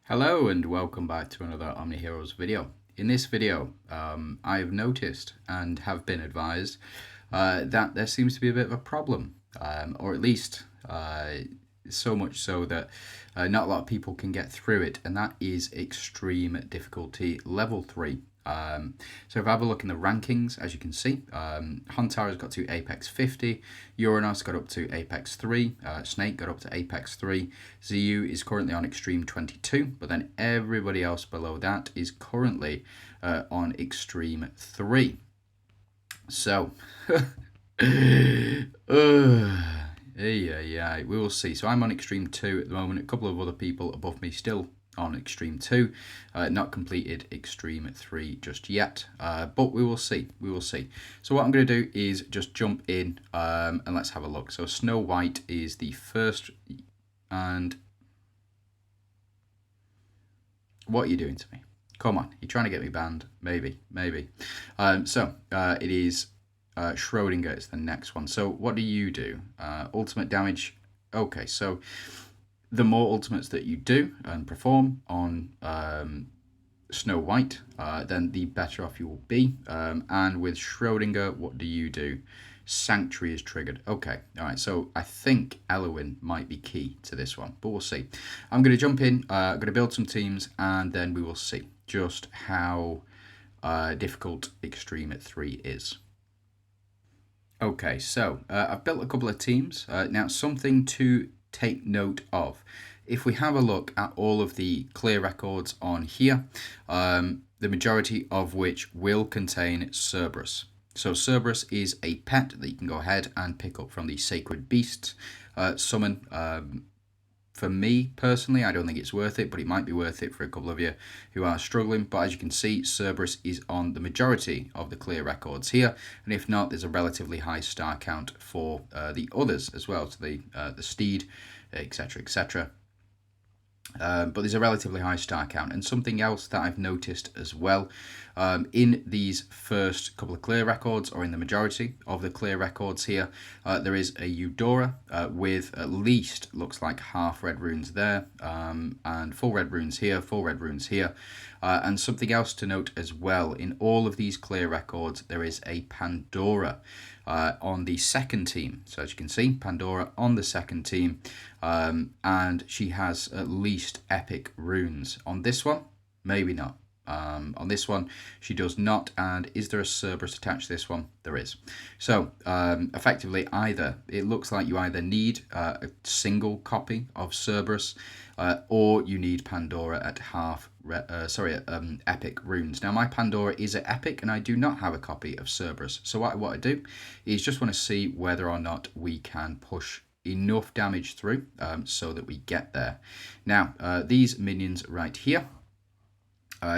Hello and welcome back to another Omniheroes video. In this video, I've noticed and have been advised that there seems to be a bit of a problem, or at least so much so that not a lot of people can get through it, and that is extreme difficulty level 3. So if I have a look in the rankings, as you can see, Huntara's got to Apex 50, Uranus got up to Apex 3, Snake got up to Apex 3, ZU is currently on Extreme 22, but then everybody else below that is currently on Extreme 3. So, we will see. So I'm on Extreme 2 at the moment, a couple of other people above me still on Extreme 2, not completed Extreme 3 just yet, but we will see, So what I'm going to do is just jump in and let's have a look. So Snow White is the first, and what are you doing to me? Come on, you're trying to get me banned? Maybe. It is Schrodinger is the next one. So what do you do? Ultimate damage. Okay, so the more ultimates that you do and perform on Snow White, then the better off you will be. And with Schrodinger, what do you do? Sanctuary is triggered. Okay, all right, so I think Elowin might be key to this one, but we'll see. I'm going to jump in, I'm going to build some teams, and then we will see just how difficult Extreme at 3 is. Okay, so I've built a couple of teams. Now, something to take note of. If we have a look at all of the clear records on here, the majority of which will contain Cerberus. So Cerberus is a pet that you can go ahead and pick up from the Sacred Beasts summon. For me, personally, I don't think it's worth it, but it might be worth it for a couple of you who are struggling. But as you can see, Cerberus is on the majority of the clear records here. And if not, there's a relatively high star count for the others as well, so the Steed, etc., etc. But there's a relatively high star count. And something else that I've noticed as well, in these first couple of clear records, or in the majority of the clear records here, there is a Eudora with at least, looks like half red runes there, and full red runes here, and something else to note as well, in all of these clear records, there is a Pandora on the second team. So as you can see, Pandora on the second team, and she has at least epic runes. On this one, maybe not. On this one, she does not. And is there a Cerberus attached to this one? There is. So effectively, it looks like you either need a single copy of Cerberus, or you need Pandora at epic runes. Now my Pandora is at epic, and I do not have a copy of Cerberus. So what I do is just want to see whether or not we can push enough damage through so that we get there. Now these minions right here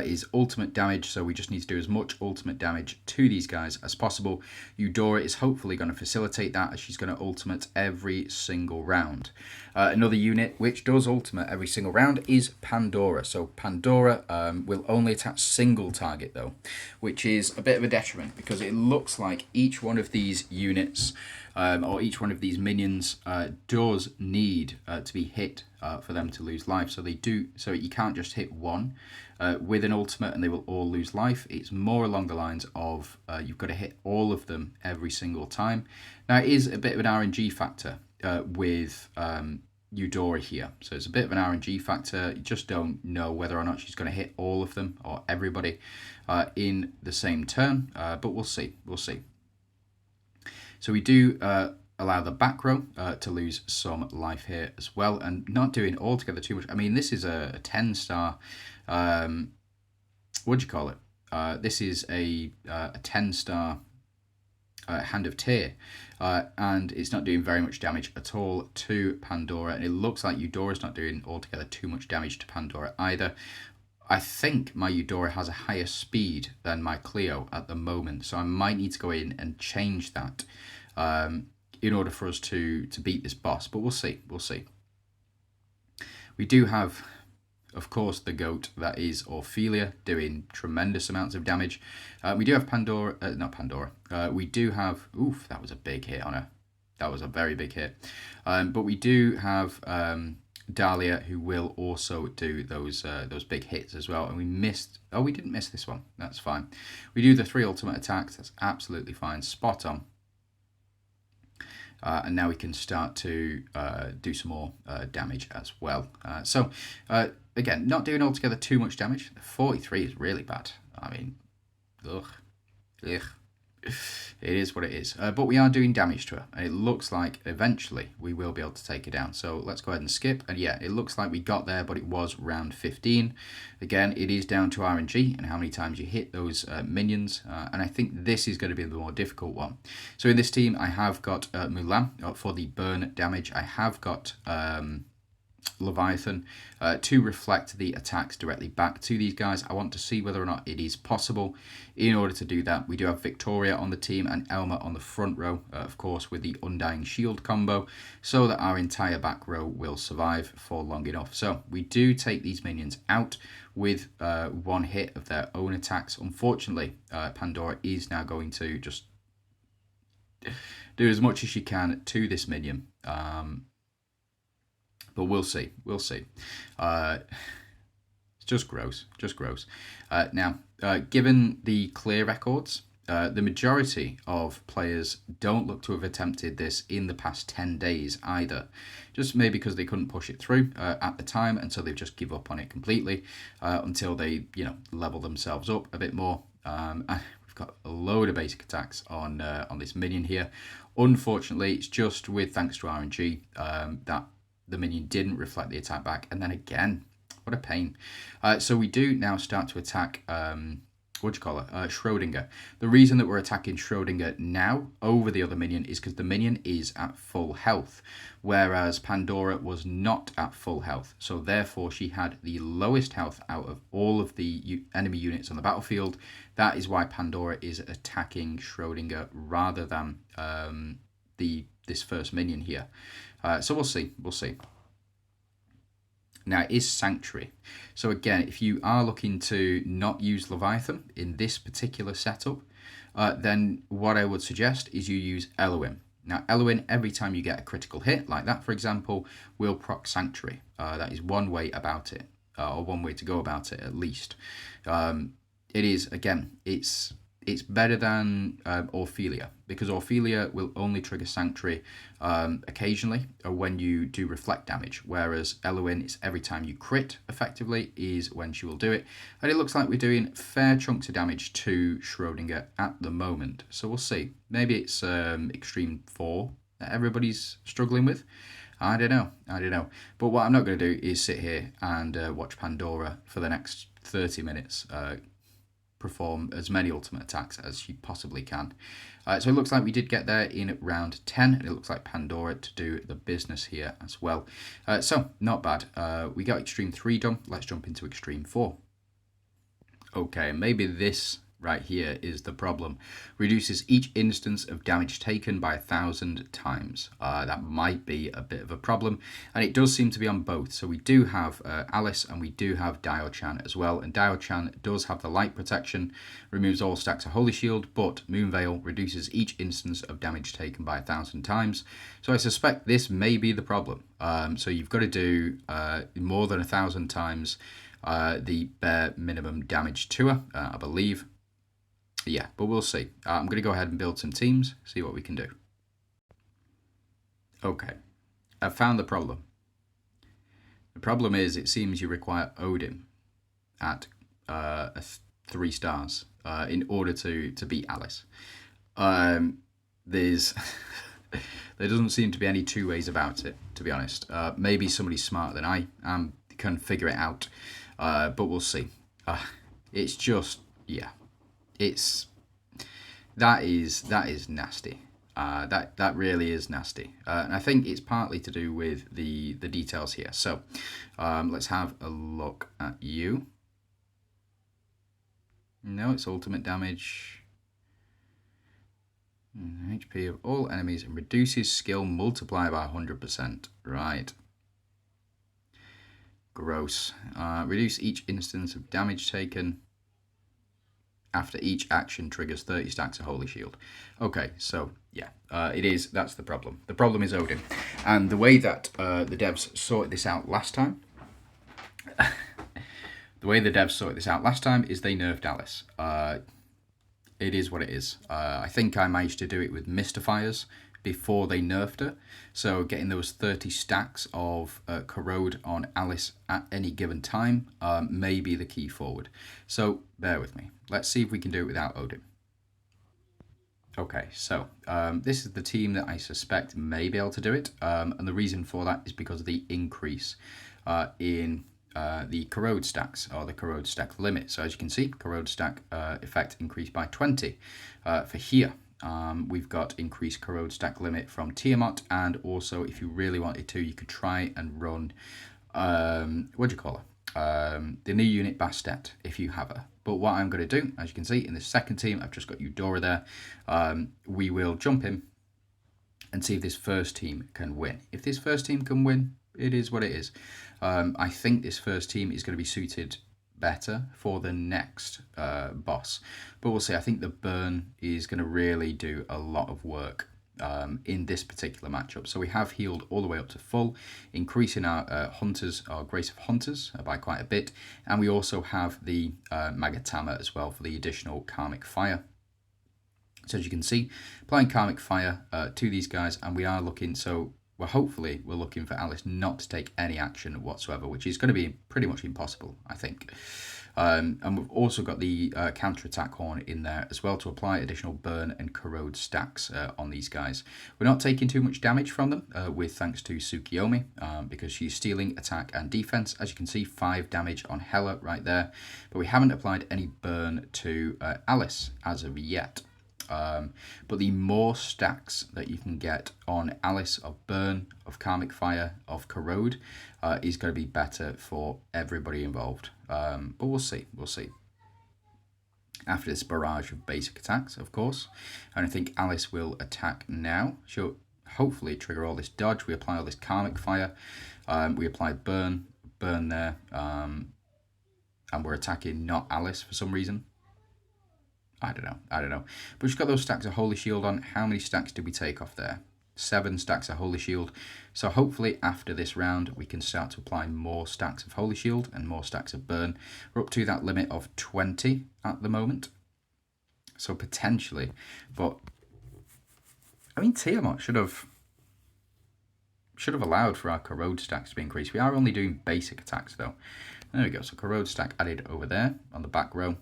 is ultimate damage, so we just need to do as much ultimate damage to these guys as possible. Eudora is hopefully going to facilitate that, as she's going to ultimate every single round. Another unit which does ultimate every single round is Pandora. So Pandora will only attack single target though, which is a bit of a detriment, because it looks like each one of these units or each one of these minions does need to be hit for them to lose life. So they do. So you can't just hit one with an ultimate and they will all lose life. It's more along the lines of you've got to hit all of them every single time. Now it is a bit of an RNG factor with Eudora here. So it's a bit of an RNG factor. You just don't know whether or not she's going to hit all of them or everybody in the same turn. But we'll see. So we do allow the back row to lose some life here as well, and not doing altogether too much. I mean, this is a 10-star, what do you call it? This is a 10-star Hand of Tyr, and it's not doing very much damage at all to Pandora, and it looks like Eudora's not doing altogether too much damage to Pandora either. I think my Eudora has a higher speed than my Cleo at the moment, so I might need to go in and change that in order for us to beat this boss, but we'll see. We do have, of course, the goat that is Ophelia doing tremendous amounts of damage. We do have Pandora, not Pandora. We do have, oof, that was a big hit on her. That was a very big hit. But we do have Dahlia, who will also do those big hits as well. And we missed. Oh, we didn't miss this one. That's fine. We do the 3 ultimate attacks. That's absolutely fine. Spot on. And now we can start to do some more damage as well. So again, not doing altogether too much damage. 43 is really bad. I mean, ugh. It is what it is. But we are doing damage to her. And it looks like eventually we will be able to take her down. So let's go ahead and skip. And yeah, it looks like we got there, but it was round 15. Again, it is down to RNG and how many times you hit those minions. And I think this is going to be the more difficult one. So in this team, I have got Mulan for the burn damage. I have got Leviathan to reflect the attacks directly back to these guys. I want to see whether or not it is possible. In order to do that, we do have Victoria on the team and Elma on the front row, of course, with the Undying Shield combo, so that our entire back row will survive for long enough. So we do take these minions out with one hit of their own attacks. Unfortunately, Pandora is now going to just do as much as she can to this minion. But we'll see. We'll see. It's just gross. Just gross. Now, given the clear records, the majority of players don't look to have attempted this in the past 10 days either. Just maybe because they couldn't push it through at the time, and so they've just give up on it completely until they, level themselves up a bit more. We've got a load of basic attacks on this minion here. Unfortunately, it's just with thanks to RNG that the minion didn't reflect the attack back, and then again, what a pain. So we do now start to attack Schrodinger. The reason that we're attacking Schrodinger now over the other minion is because the minion is at full health, whereas Pandora was not at full health. So therefore, she had the lowest health out of all of the enemy units on the battlefield. That is why Pandora is attacking Schrodinger rather than this first minion here. So we'll see. We'll see. Now, it is Sanctuary. So again, if you are looking to not use Leviathan in this particular setup, then what I would suggest is you use Elohim. Now, Elohim, every time you get a critical hit, like that, for example, will proc Sanctuary. That is one way about it, or one way to go about it, at least. It is, again, it's better than Orphelia, because Orphelia will only trigger Sanctuary occasionally when you do reflect damage, whereas Elohim, it's every time you crit, effectively, is when she will do it. And it looks like we're doing fair chunks of damage to Schrodinger at the moment. So we'll see. Maybe it's Extreme 4 that everybody's struggling with. I don't know. But what I'm not going to do is sit here and watch Pandora for the next 30 minutes perform as many ultimate attacks as she possibly can. So it looks like we did get there in round 10, and it looks like Pandora to do the business here as well. So not bad. We got Extreme 3 done. Let's jump into Extreme 4. Okay, maybe this right here is the problem. Reduces each instance of damage taken by 1,000 times. That might be a bit of a problem, and it does seem to be on both. So we do have Alice and we do have Dio-chan as well, and Dio-chan does have the light protection, removes all stacks of Holy Shield, but Moonveil reduces each instance of damage taken by 1,000 times. So I suspect this may be the problem. So you've got to do more than 1,000 times the bare minimum damage to her, I believe. Yeah, but we'll see. I'm going to go ahead and build some teams, see what we can do. Okay, I've found the problem. The problem is it seems you require Odin at 3 stars in order to beat Alice. There doesn't seem to be any two ways about it, to be honest. Maybe somebody smarter than I am can figure it out, but we'll see. It's just, yeah. That is nasty. That really is nasty, and I think it's partly to do with the details here. So let's have a look at you. No, it's ultimate damage. HP of all enemies and reduces skill multiplier by 100%. Right. Gross. Reduce each instance of damage taken. After each action triggers 30 stacks of Holy Shield. Okay, so yeah, that's the problem. The problem is Odin. And the way that the devs sorted this out last time, is they nerfed Alice. It is what it is. I think I managed to do it with Mystifiers before they nerfed her. So getting those 30 stacks of Corrode on Alice at any given time may be the key forward. So bear with me. Let's see if we can do it without Odin. Okay, so this is the team that I suspect may be able to do it. And the reason for that is because of the increase in the corrode stacks, or the corrode stack limit. So as you can see, corrode stack effect increased by 20. For here, we've got increased corrode stack limit from Tiamat, and also if you really wanted to, you could try and run, what do you call her? The new unit Bastet, if you have her. But what I'm going to do, as you can see, in the second team, I've just got Eudora there. We will jump in and see if this first team can win. If this first team can win, it is what it is. I think this first team is going to be suited better for the next boss. But we'll see. I think the burn is going to really do a lot of work in this particular matchup. So we have healed all the way up to full, increasing our hunters, our Grace of Hunters by quite a bit. And we also have the Magatama as well for the additional Karmic Fire. So as you can see, applying Karmic Fire to these guys, and we are looking, so we're looking for Alice not to take any action whatsoever, which is going to be pretty much impossible, I think. And we've also got the counter-attack horn in there as well to apply additional burn and corrode stacks on these guys. We're not taking too much damage from them, with thanks to Tsukiyomi, because she's stealing attack and defense. As you can see, 5 damage on Hela right there, but we haven't applied any burn to Alice as of yet. But the more stacks that you can get on Alice of Burn, of Karmic Fire, of Corrode is going to be better for everybody involved. But we'll see. After this barrage of basic attacks, of course. And I think Alice will attack now. She'll hopefully trigger all this dodge. We apply all this Karmic Fire. We apply Burn there. And we're attacking not Alice for some reason. I don't know. But we've got those stacks of Holy Shield on. How many stacks did we take off there? 7 stacks of Holy Shield. So hopefully after this round, we can start to apply more stacks of Holy Shield and more stacks of Burn. We're up to that limit of 20 at the moment. So potentially, but I mean, Tiamat should have allowed for our Corrode stacks to be increased. We are only doing basic attacks though. There we go. So Corrode stack added over there on the back row.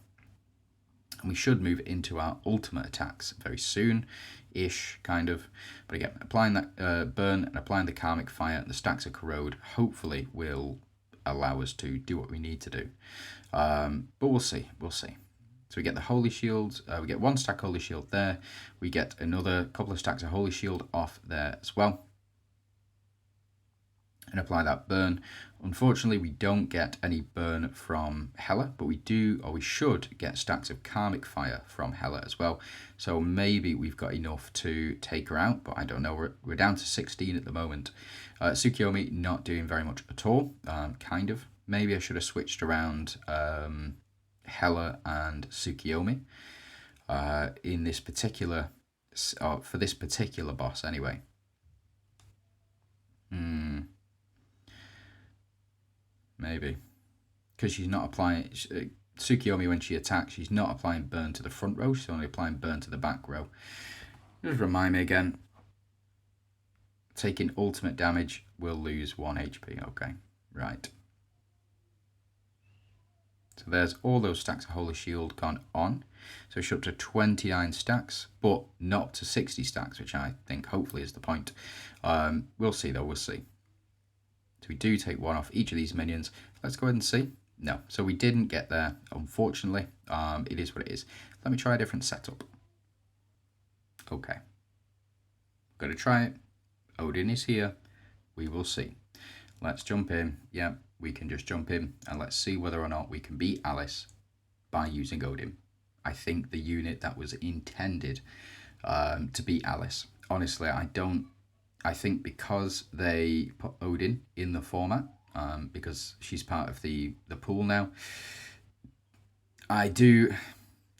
And we should move into our ultimate attacks very soon-ish, kind of. But again, applying that burn and applying the Karmic Fire and the stacks of Corrode hopefully will allow us to do what we need to do. But we'll see. So we get the Holy Shield. We get 1 stack Holy Shield there. We get another couple of stacks of Holy Shield off there as well. And apply that burn. Unfortunately, we don't get any burn from Hela, but we do, or we should get stacks of Karmic Fire from Hela as well. So maybe we've got enough to take her out, but I don't know. We're down to 16 at the moment. Tsukiyomi not doing very much at all, kind of. Maybe I should have switched around Hela and Tsukiyomi in this particular, for this particular boss anyway. Maybe. Because she's not applying... Tsukiyomi, when she attacks, she's not applying burn to the front row. She's only applying burn to the back row. Just remind me again. Taking ultimate damage will lose 1 HP. Okay, right. So there's all those stacks of Holy Shield gone on. So she's up to 29 stacks, but not to 60 stacks, which I think hopefully is the point. We'll see though, we'll see. So we do take 1 off each of these minions. Let's go ahead and see. No, so we didn't get there, unfortunately. It is what it is. Let me try a different setup. Okay. Got to try it. Odin is here. We will see. Let's jump in. Yeah, we can just jump in and let's see whether or not we can beat Alice by using Odin. I think the unit that was intended to beat Alice. Honestly, I think because they put Odin in the format, because she's part of the pool now, I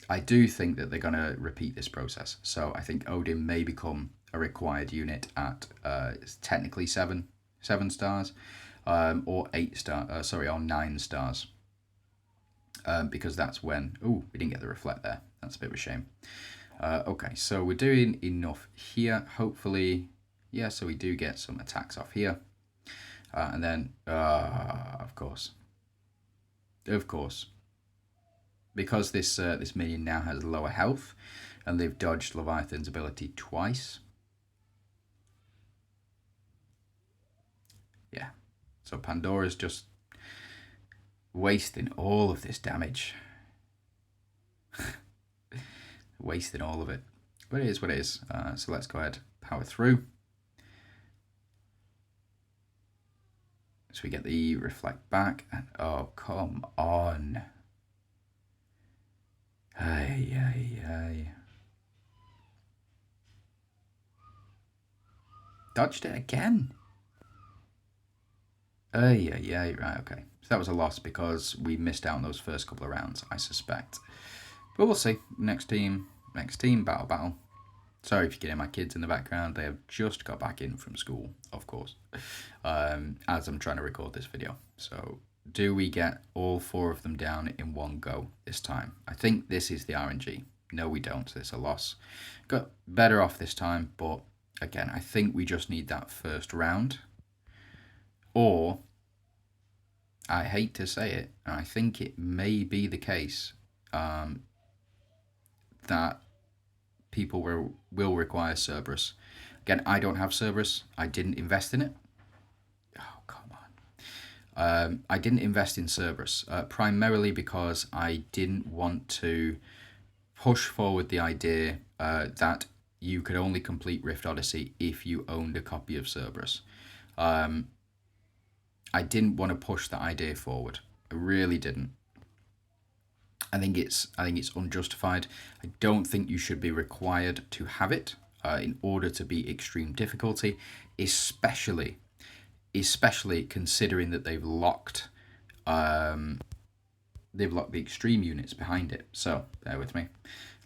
I do think that they're going to repeat this process. So I think Odin may become a required unit at technically seven stars, or 8 star. Sorry, or 9 stars. Because that's when. Oh, we didn't get the reflect there. That's a bit of a shame. Okay, so we're doing enough here. Hopefully, yeah. So we do get some attacks off here, and then of course, because this minion now has lower health, and they've dodged Leviathan's ability twice. Yeah, so Pandora's just wasting all of this damage. Wasting all of it. But it is what it is. So let's go ahead, power through. So we get the reflect back, and oh, come on. Hey. Dodged it again. Right, okay. So that was a loss because we missed out on those first couple of rounds, I suspect. But we'll see. Next team, battle. Sorry if you can hear my kids in the background. They have just got back in from school, of course, as I'm trying to record this video. So do we get all 4 of them down in one go this time? I think this is the RNG. No, we don't. So it's a loss. Got better off this time, but again, I think we just need that first round. Or, I hate to say it, and I think it may be the case that people will require Cerberus. Again, I don't have Cerberus. I didn't invest in it. Oh, come on. I didn't invest in Cerberus, primarily because I didn't want to push forward the idea that you could only complete Rift Odyssey if you owned a copy of Cerberus. I didn't want to push that idea forward. I really didn't. I think it's unjustified. I don't think you should be required to have it in order to be extreme difficulty, especially considering that they've locked the extreme units behind it. So bear with me.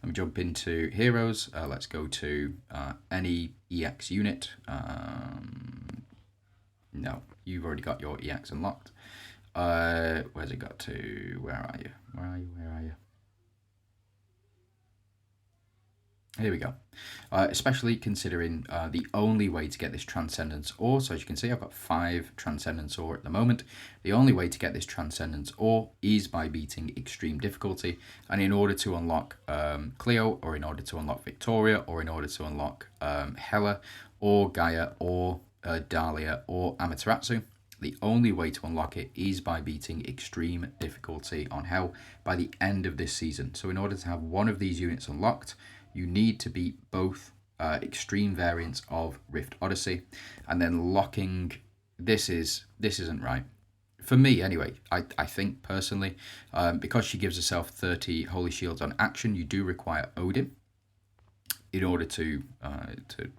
Let me jump into heroes. Let's go to any EX unit. No, you've already got your EX unlocked. Where's it got to? Where are you? Here we go. Especially considering the only way to get this Transcendence Ore, so as you can see, I've got 5 Transcendence Ore at the moment. The only way to get this Transcendence Ore is by beating extreme difficulty. And in order to unlock Cleo, or in order to unlock Victoria, or in order to unlock Hela, or Gaia, or Dahlia, or Amaterasu, the only way to unlock it is by beating extreme difficulty on Hell by the end of this season. So in order to have one of these units unlocked, you need to beat both extreme variants of Rift Odyssey, and then locking. This isn't right for me anyway. I think personally, because she gives herself 30 holy shields on action, you do require Odin in order to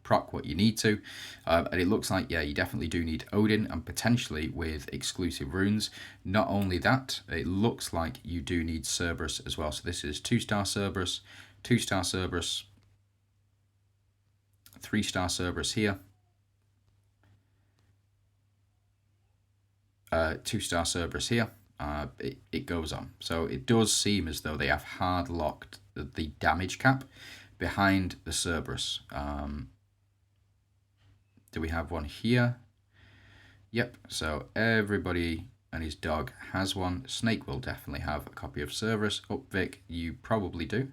proc what you need to, and it looks like, yeah, you definitely do need Odin, and potentially with exclusive runes. Not only that, it looks like you do need Cerberus as well. So this is 2-star Cerberus, 2-star Cerberus, 3-star Cerberus here, 2-star Cerberus here. It goes on. So it does seem as though they have hard locked the damage cap behind the Cerberus. Do we have one here? Yep, so everybody and his dog has one. Snake will definitely have a copy of Cerberus. Oh, Vic, you probably do.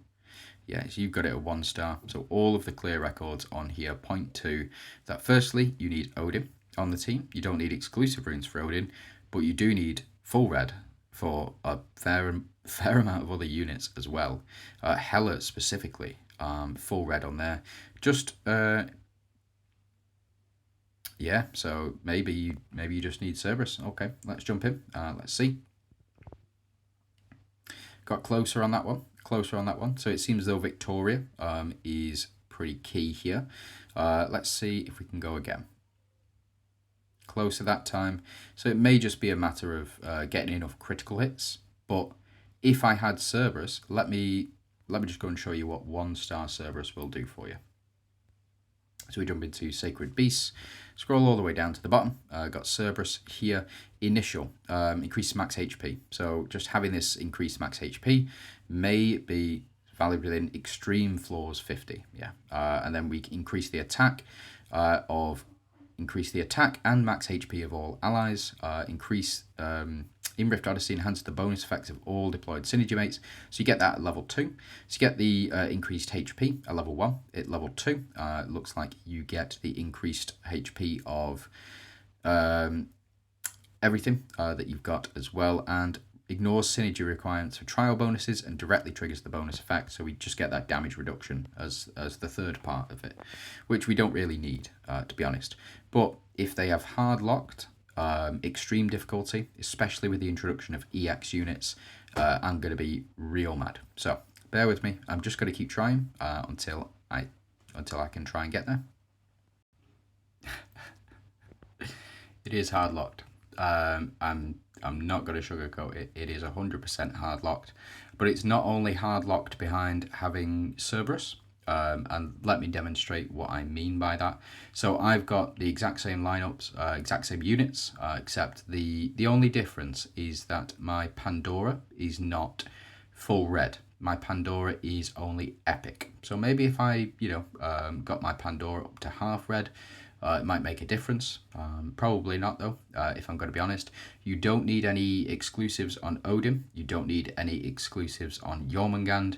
Yes, you've got it at 1-star. So all of the clear records on here point to that. Firstly, you need Odin on the team. You don't need exclusive runes for Odin, but you do need full red for a fair amount of other units as well. Hela specifically, full red on there. Just yeah, so maybe you just need Cerberus. Okay, let's jump in. Let's see. Got closer on that one. So it seems as though Victoria is pretty key here. Let's see if we can go again. Closer that time. So it may just be a matter of getting enough critical hits. But if I had Cerberus, let me let me just go and show you what 1-star Cerberus will do for you. So we jump into Sacred Beasts, scroll all the way down to the bottom, got Cerberus here, initial, increased max HP. So just having this increased max HP may be valid within extreme floors 50, yeah. And then we increase the attack increase the attack and max HP of all allies, increase in Rift Odyssey, enhance the bonus effects of all deployed synergy mates. So you get that at level 2. So you get the increased HP at level 1. At level 2, it looks like you get the increased HP of everything that you've got as well, and ignores synergy requirements for trial bonuses and directly triggers the bonus effect. So we just get that damage reduction as the third part of it, which we don't really need, to be honest. But if they have hard locked, extreme difficulty, especially with the introduction of EX units, I'm going to be real mad. So bear with me. I'm just going to keep trying until I can try and get there. It is hard locked. I'm not going to sugarcoat it. It is 100% hard locked, but it's not only hard locked behind having Cerberus. And let me demonstrate what I mean by that. So I've got the exact same lineups, exact same units, except the only difference is that my Pandora is not full red. My Pandora is only epic. So maybe if I, got my Pandora up to half red, it might make a difference. Probably not though, if I'm going to be honest. You don't need any exclusives on Odin. You don't need any exclusives on Jormungand.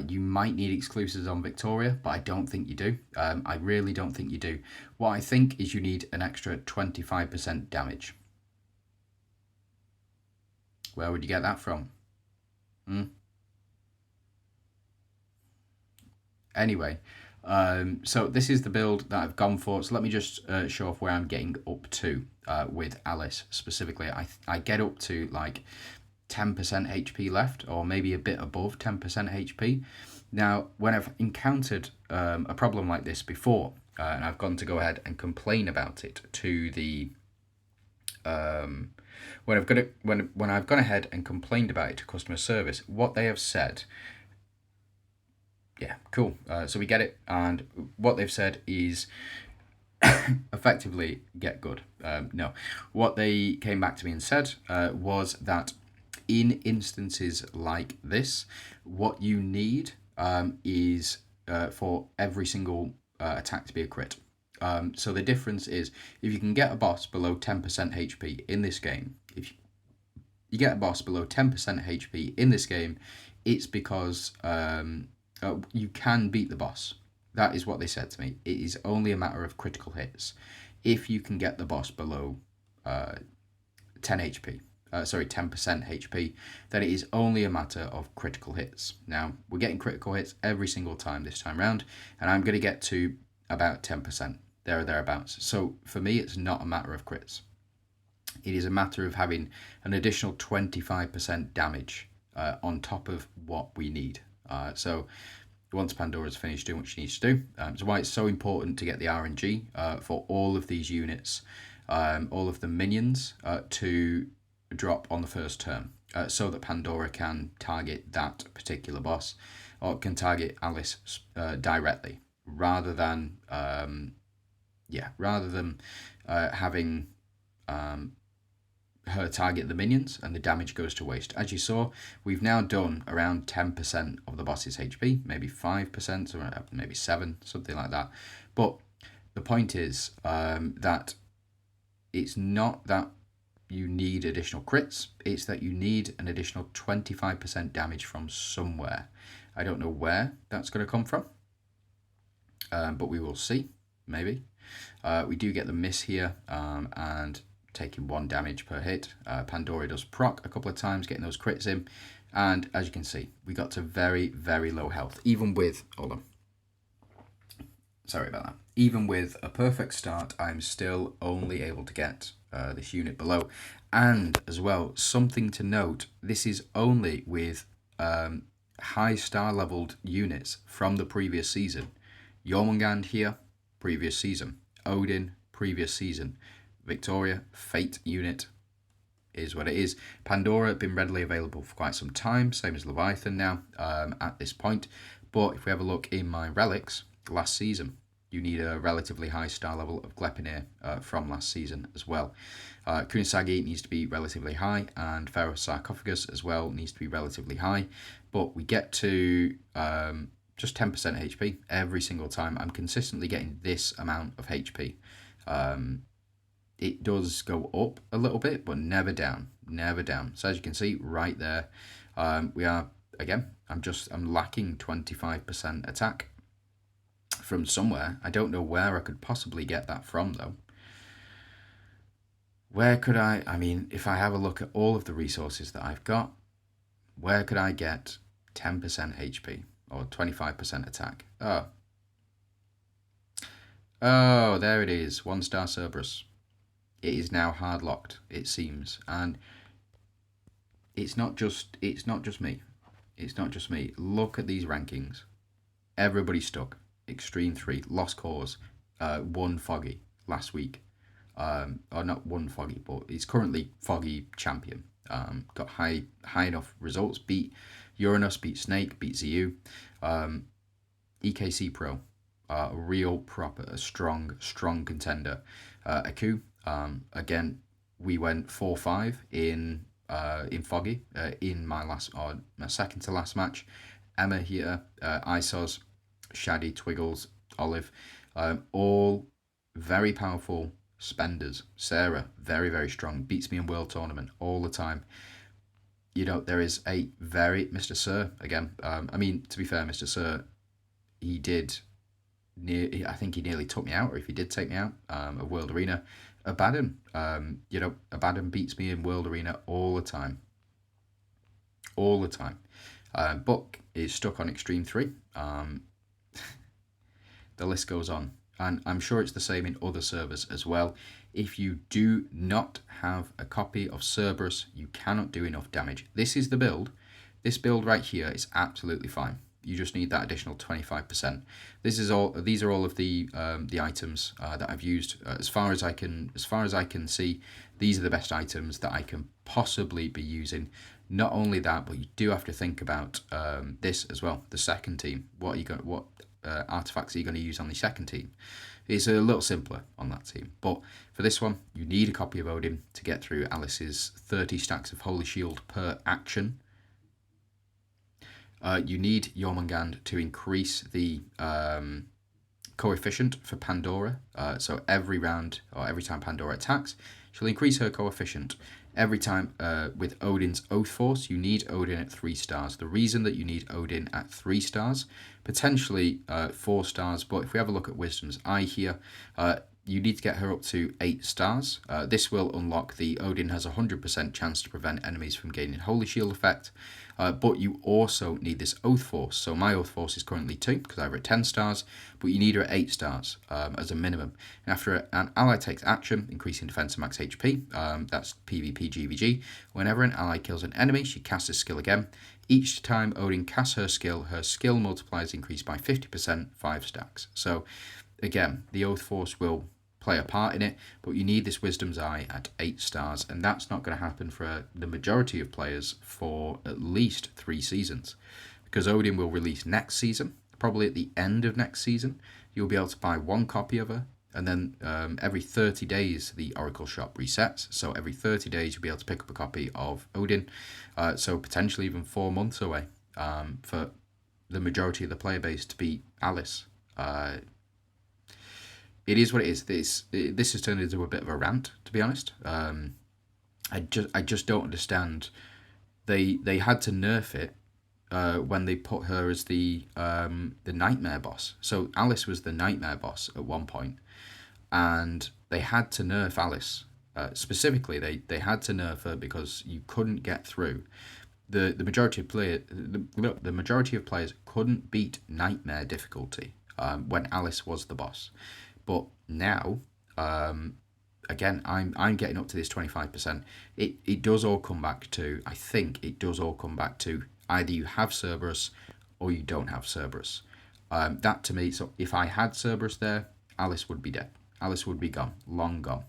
You might need exclusives on Victoria, but I don't think you do. I really don't think you do. What I think is you need an extra 25% damage. Where would you get that from? Anyway, so this is the build that I've gone for. So let me just show off where I'm getting up to with Alice specifically. I get up to like 10% HP left, or maybe a bit above 10% HP. Now, when I've encountered a problem like this before, and I've gone to go ahead and complain about it to the when I've gone ahead and complained about it to customer service, what they have said. Yeah, cool. So we get it, and what they've said is effectively get good. No, what they came back to me and said was that in instances like this, what you need is for every single attack to be a crit. So the difference is if you can get a boss below 10% HP in this game, if you get a boss below 10% HP in this game, it's because you can beat the boss. That is what they said to me. It is only a matter of critical hits. If you can get the boss below 10 HP, 10% HP, then it is only a matter of critical hits. Now, we're getting critical hits every single time this time round, and I'm going to get to about 10%, there or thereabouts. So for me, it's not a matter of crits. It is a matter of having an additional 25% damage on top of what we need. So once Pandora's finished doing what she needs to do, it's why it's so important to get the RNG for all of these units, all of the minions to drop on the first turn, so that Pandora can target that particular boss, or can target Alice directly, rather than having her target the minions and the damage goes to waste. As you saw, we've now done around 10% of the boss's HP, maybe 5% or maybe 7%, something like that. But the point is that it's not that you need additional crits, it's that you need an additional 25% damage from somewhere. I don't know where that's going to come from, but we will see, maybe. We do get the miss here, and taking 1 damage per hit. Pandora does proc a couple of times, getting those crits in, and as you can see, we got to very, very low health, even with, hold on, sorry about that, even with a perfect start, I'm still only able to get this unit below. And as well, something to note, this is only with high star leveled units from the previous season. Jormungand here, previous season. Odin, previous season. Victoria, Fate unit, is what it is. Pandora been readily available for quite some time, same as Leviathan now at this point. But if we have a look in my relics last season, you need a relatively high star level of Glepinir from last season as well. Kunisagi needs to be relatively high, and Pharaoh's Sarcophagus as well needs to be relatively high. But we get to just 10% HP every single time. I'm consistently getting this amount of HP. It does go up a little bit, but never down, never down. So as you can see right there, we are, again, I'm lacking 25% attack from somewhere. I don't know where I could possibly get that from though. Where could I mean, if I have a look at all of the resources that I've got, where could I get 10% HP or 25% attack? Oh, there it is, 1-star Cerberus. It is now hard locked, it seems, and it's not just me. It's not just me. Look at these rankings. Everybody's stuck. Extreme 3, Lost Cause, 1 Foggy last week. Or not 1 Foggy, but he's currently Foggy champion. Got high enough results. Beat Uranus, beat Snake, beat ZU. EKC Pro, a real proper, strong contender. Aku, again, we went 4-5 in Foggy in my second to last match. Emma here, Isos, Shaddy, Twiggles, Olive, all very powerful spenders. Sarah, very, very strong, beats me in World Tournament all the time. You know, there is a very, Mr. Sir, again, I mean, to be fair, Mr. Sir, I think he nearly took me out, or if he did take me out, of World Arena. Abaddon, Abaddon beats me in World Arena all the time. All the time. Book is stuck on Extreme 3. The list goes on. And I'm sure it's the same in other servers as well. If you do not have a copy of Cerberus, you cannot do enough damage. This is the build. This build right here is absolutely fine. You just need that additional 25%. These are all of the items that I've used. As far as I can see, these are the best items that I can possibly be using. Not only that, but you do have to think about this as well. The second team. What artifacts are you going to use on the second team? It's a little simpler on that team. But for this one, you need a copy of Odin to get through Alice's 30 stacks of Holy Shield per action. You need Jormungand to increase the coefficient for Pandora. So every round, or every time Pandora attacks, she'll increase her coefficient. Every time with Odin's Oath Force, you need Odin at 3 stars. The reason that you need Odin at 3 stars, potentially 4 stars, but if we have a look at Wisdom's Eye here, you need to get her up to 8 stars. This will unlock the Odin has a 100% chance to prevent enemies from gaining Holy Shield effect. But you also need this Oath Force. So my Oath Force is currently 2 because I have her at 10 stars, but you need her at 8 stars as a minimum. And after an ally takes action, increasing defense and max HP, that's PvP GVG. Whenever an ally kills an enemy, she casts a skill again. Each time Odin casts her skill multipliers increase by 50%, 5 stacks. So again, the Oath Force will play a part in it, but you need this Wisdom's Eye at 8 stars, and that's not going to happen for the majority of players for at least 3 seasons, because Odin will release next season, probably at the end of next season. You'll be able to buy 1 copy of her, and then every 30 days the Oracle shop resets, so every 30 days you'll be able to pick up a copy of Odin, so potentially even 4 months away for the majority of the player base to beat Alice. It is what it is. This has turned into a bit of a rant, to be honest. I just don't understand. They had to nerf it when they put her as the nightmare boss. So Alice was the nightmare boss at one point, and they had to nerf Alice. Specifically, they had to nerf her because you couldn't get through. The majority of players couldn't beat nightmare difficulty when Alice was the boss. But now, again, I'm getting up to this 25%. It does all come back to, I think it does all come back to either you have Cerberus or you don't have Cerberus. That to me, so if I had Cerberus there, Alice would be dead. Alice would be gone, long gone.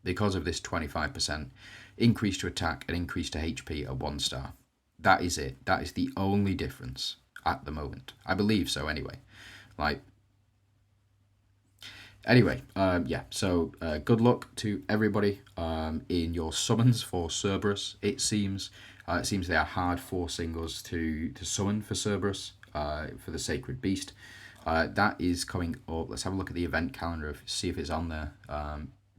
Because of this 25%. increase to attack and increase to HP at 1 star. That is it. That is the only difference at the moment. I believe so anyway. Like, anyway, yeah, so good luck to everybody in your summons for Cerberus. It seems they are hard forcing us to summon for Cerberus, for the Sacred Beast. That is coming up. Let's have a look at the event calendar, see if it's on there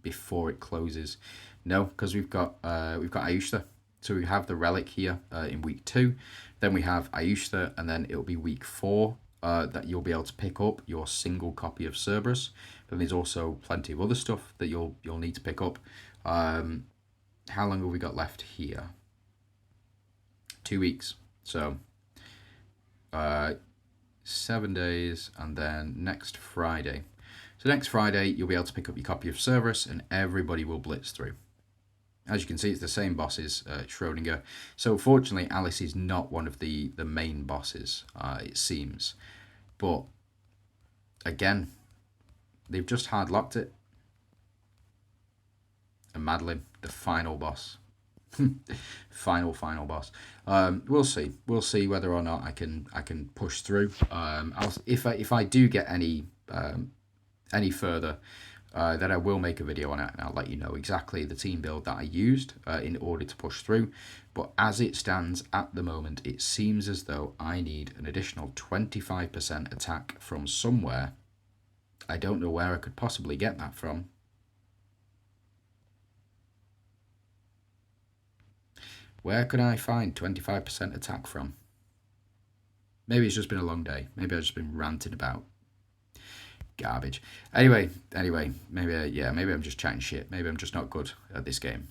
before it closes. No, because we've got Ayushta. So we have the relic here in week 2. Then we have Ayushta, and then it'll be week 4 that you'll be able to pick up your single copy of Cerberus. Then there's also plenty of other stuff that you'll need to pick up. How long have we got left here? 2 weeks. So 7 days, and then next Friday. So next Friday you'll be able to pick up your copy of Cerberus, and everybody will blitz through. As you can see, it's the same bosses, Schrodinger. So fortunately, Alice is not one of the main bosses, it seems. But again, they've just hard-locked it. And Madeline, the final boss. final boss. We'll see. We'll see whether or not I can push through. If I do get any further, then I will make a video on it, and I'll let you know exactly the team build that I used in order to push through. But as it stands at the moment, it seems as though I need an additional 25% attack from somewhere. I don't know where I could possibly get that from. Where could I find 25% attack from? Maybe it's just been a long day. Maybe I've just been ranting about garbage. Anyway, maybe I'm just chatting shit. Maybe I'm just not good at this game.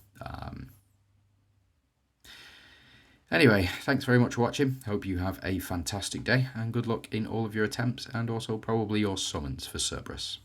Anyway, thanks very much for watching. Hope you have a fantastic day, and good luck in all of your attempts, and also probably your summons for Cerberus.